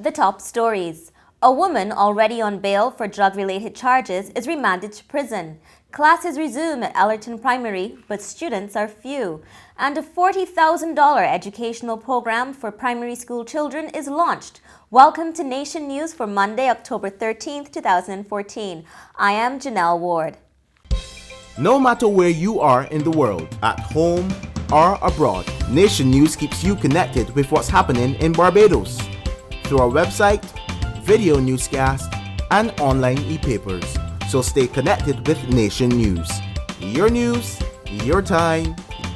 The top stories. A woman already on bail for drug-related charges is remanded to prison. Classes resume at Ellerton Primary, but students are few. And a $40,000 educational program for primary school children is launched. Welcome to Nation News for Monday, October 13th, 2014. I am Janelle Ward. No matter where you are in the world, at home or abroad, Nation News keeps you connected with what's happening in Barbados through our website, video newscast, and online e-papers. So stay connected with Nation News. Your time,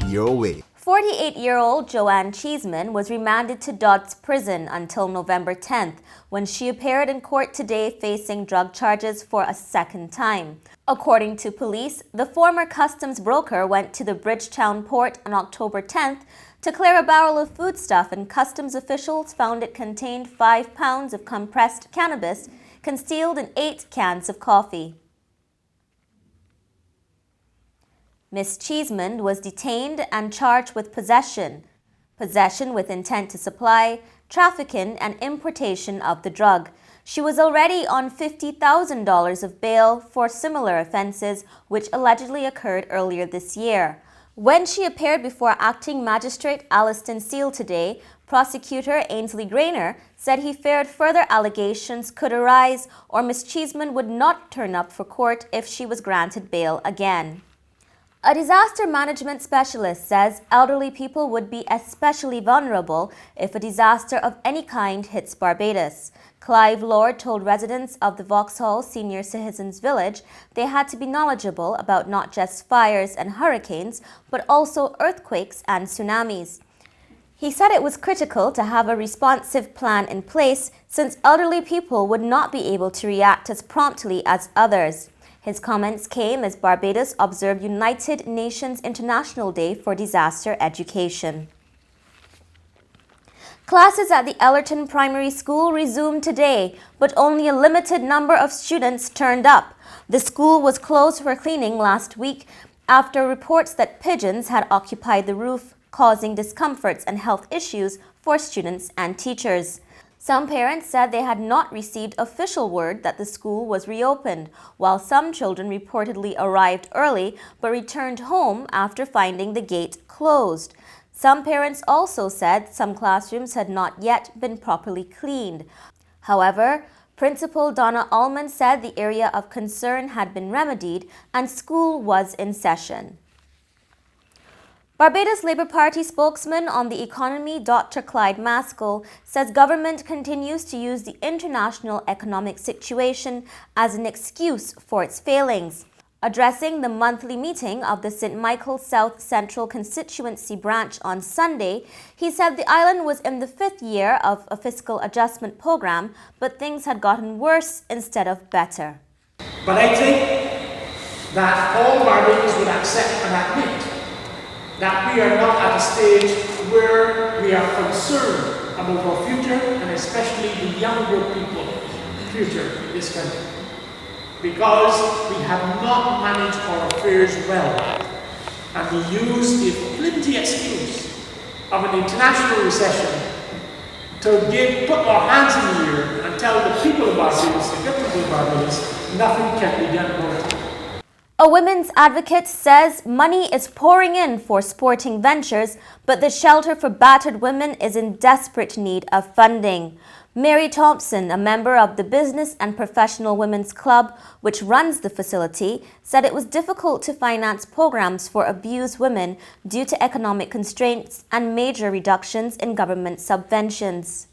your way. 48-year-old Joanne Cheeseman was remanded to Dodds Prison until November 10th, when she appeared in court today facing drug charges for a second time. According to police, the former customs broker went to the Bridgetown port on October 10th to clear a barrel of foodstuff, and customs officials found it contained 5 pounds of compressed cannabis concealed in 8 cans of coffee. Ms. Cheeseman was detained and charged with possession with intent to supply, trafficking, and importation of the drug. She was already on $50,000 of bail for similar offenses, which allegedly occurred earlier this year. When she appeared before Acting Magistrate Alliston Seal today, Prosecutor Ainsley Grainer said he feared further allegations could arise or Ms. Cheeseman would not turn up for court if she was granted bail again. A disaster management specialist says elderly people would be especially vulnerable if a disaster of any kind hits Barbados. Clive Lord told residents of the Vauxhall Senior Citizens Village they had to be knowledgeable about not just fires and hurricanes, but also earthquakes and tsunamis. He said it was critical to have a responsive plan in place since elderly people would not be able to react as promptly as others. His comments came as Barbados observed United Nations International Day for Disaster Education. Classes at the Ellerton Primary School resumed today, but only a limited number of students turned up. The school was closed for cleaning last week after reports that pigeons had occupied the roof, causing discomforts and health issues for students and teachers. Some parents said they had not received official word that the school was reopened, while some children reportedly arrived early but returned home after finding the gate closed. Some parents also said some classrooms had not yet been properly cleaned. However, Principal Donna Allman said the area of concern had been remedied and school was in session. Barbados Labour Party spokesman on the economy, Dr. Clyde Maskell, says government continues to use the international economic situation as an excuse for its failings. Addressing the monthly meeting of the St. Michael South Central Constituency branch on Sunday, he said the island was in the 5th year of a fiscal adjustment program, but things had gotten worse instead of better. But I think that all Barbadians would accept and admit that we are now at a stage where we are concerned about our future, and especially the younger people's future in this country, because we have not managed our affairs well, and we use the flimsy excuse of an international recession to put our hands in the air and tell the people of Barbados, the good people of Barbados, nothing can be done about it. A women's advocate says money is pouring in for sporting ventures, but the shelter for battered women is in desperate need of funding. Mary Thompson, a member of the Business and Professional Women's Club, which runs the facility, said it was difficult to finance programs for abused women due to economic constraints and major reductions in government subventions.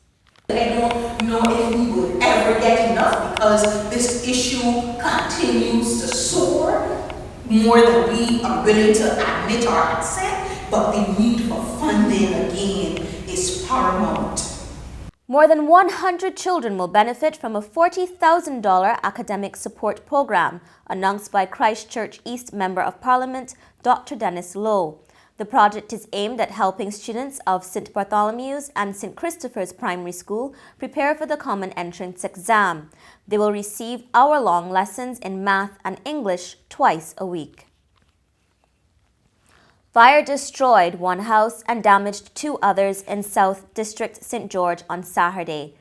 I don't know if we would ever get enough because this issue continues to soar more than we are willing to admit or accept, but the need for funding again is paramount. More than 100 children will benefit from a $40,000 academic support program announced by Christchurch East Member of Parliament, Dr. Dennis Lowe. The project is aimed at helping students of St. Bartholomew's and St. Christopher's Primary School prepare for the Common Entrance exam. They will receive hour-long lessons in math and English twice a week. Fire destroyed one house and damaged 2 others in South District St. George on Saturday.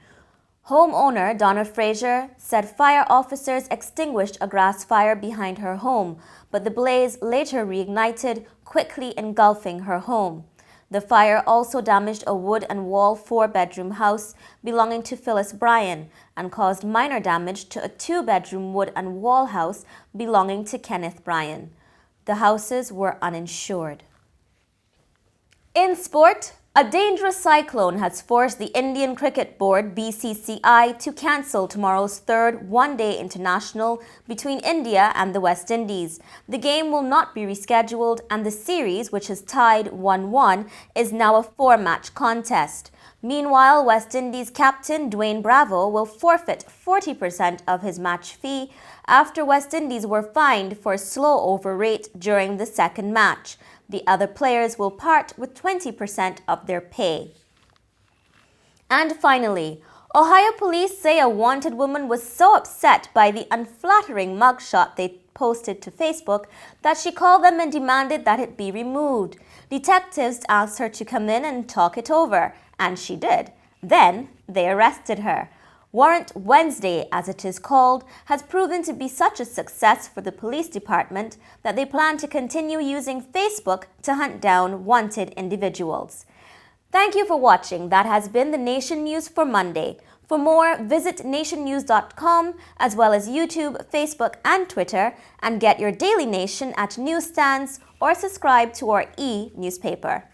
Homeowner Donna Fraser said fire officers extinguished a grass fire behind her home, but the blaze later reignited, quickly engulfing her home. The fire also damaged a wood and wall 4-bedroom house belonging to Phyllis Bryan and caused minor damage to a 2-bedroom wood and wall house belonging to Kenneth Bryan. The houses were uninsured. In sport, a dangerous cyclone has forced the Indian Cricket Board (BCCI) to cancel tomorrow's third one-day international between India and the West Indies. The game will not be rescheduled, and the series, which is tied 1-1, is now a 4-match contest. Meanwhile, West Indies captain Dwayne Bravo will forfeit 40% of his match fee after West Indies were fined for slow over rate during the second match. The other players will part with 20% of their pay. And finally, Ohio police say a wanted woman was so upset by the unflattering mugshot they posted to Facebook that she called them and demanded that it be removed. Detectives asked her to come in and talk it over, and she did. Then they arrested her. Warrant Wednesday, as it is called, has proven to be such a success for the police department that they plan to continue using Facebook to hunt down wanted individuals. Thank you for watching. That has been the Nation News for Monday. For more, visit nationnews.com as well as YouTube, Facebook, and Twitter, and get your Daily Nation at newsstands or subscribe to our e-newspaper.